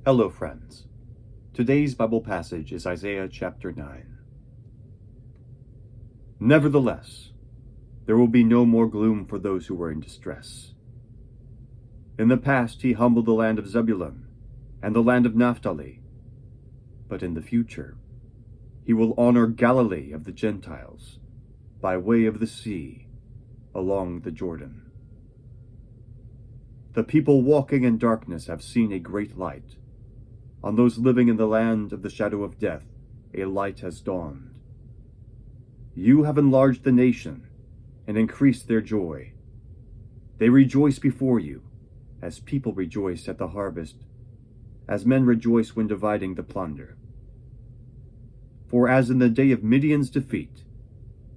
Hello, friends. Today's Bible passage is Isaiah chapter 9. Nevertheless, there will be no more gloom for those who are in distress. In the past he humbled the land of Zebulun and the land of Naphtali, but in the future he will honor Galilee of the Gentiles by way of the sea along the Jordan. The people walking in darkness have seen a great light. On those living in the land of the shadow of death, a light has dawned. You have enlarged the nation and increased their joy. They rejoice before you, as people rejoice at the harvest, as men rejoice when dividing the plunder. For as in the day of Midian's defeat,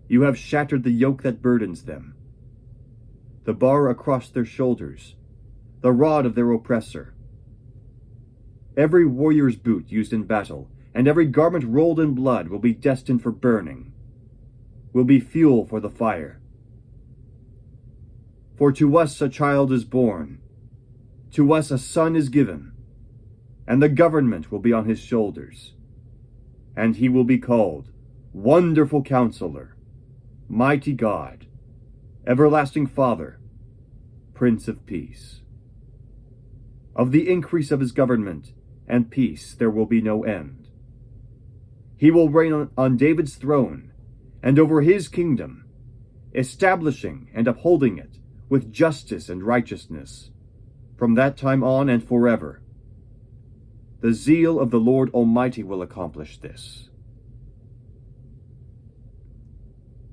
you have shattered the yoke that burdens them, the bar across their shoulders, the rod of their oppressor. Every warrior's boot used in battle, and every garment rolled in blood will be destined for burning, will be fuel for the fire. For to us a child is born, to us a son is given, and the government will be on his shoulders. And he will be called Wonderful Counselor, Mighty God, Everlasting Father, Prince of Peace. Of the increase of his government and peace there will be no end. He will reign on David's throne and over his kingdom, establishing and upholding it with justice and righteousness, from that time on and forever. The zeal of the Lord Almighty will accomplish this.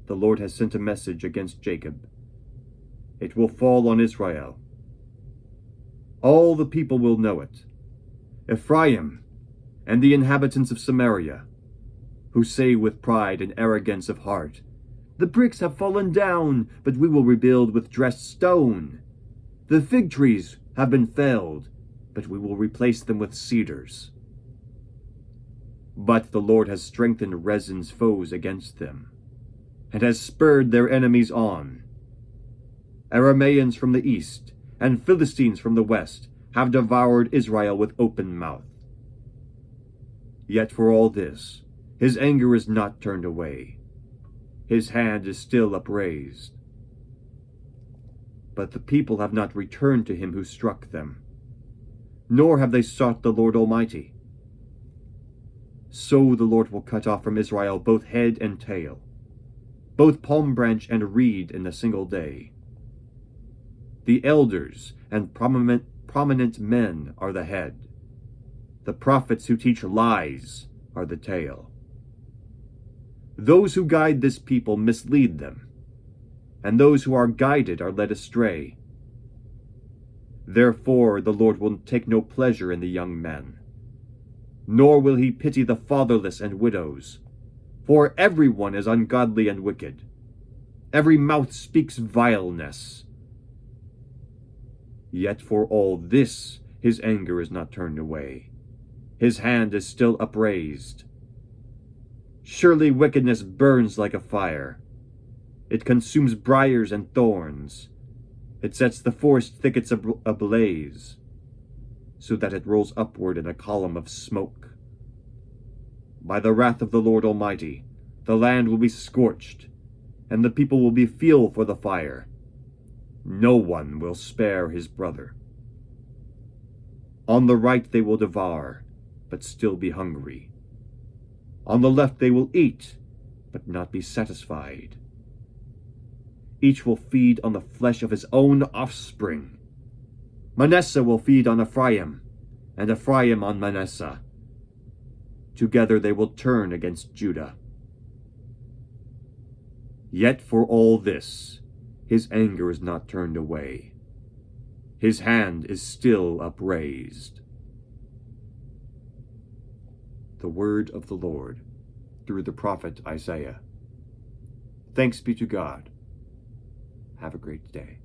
The Lord has sent a message against Jacob. It will fall on Israel. All the people will know it. Ephraim and the inhabitants of Samaria, who say with pride and arrogance of heart, "The bricks have fallen down, but we will rebuild with dressed stone. The fig trees have been felled, but we will replace them with cedars." But the Lord has strengthened Rezin's foes against them, and has spurred their enemies on. Aramaeans from the east and Philistines from the west have devoured Israel with open mouth. Yet for all this, his anger is not turned away. His hand is still upraised. But the people have not returned to him who struck them, nor have they sought the Lord Almighty. So the Lord will cut off from Israel both head and tail, both palm branch and reed in a single day. The elders and prominent men are the head. The prophets who teach lies are the tail. Those who guide this people mislead them, and those who are guided are led astray. Therefore the Lord will take no pleasure in the young men, nor will he pity the fatherless and widows, for everyone is ungodly and wicked. Every mouth speaks vileness. Yet for all this his anger is not turned away. His hand is still upraised. Surely wickedness burns like a fire. It consumes briars and thorns. It sets the forest thickets ablaze, so that it rolls upward in a column of smoke. By the wrath of the Lord Almighty, the land will be scorched, and the people will be fuel for the fire. No one will spare his brother. On the right they will devour, but still be hungry. On the left they will eat, but not be satisfied. Each will feed on the flesh of his own offspring. Manasseh will feed on Ephraim, and Ephraim on Manasseh. Together they will turn against Judah. Yet for all this, his anger is not turned away. His hand is still upraised. The word of the Lord through the prophet Isaiah. Thanks be to God. Have a great day.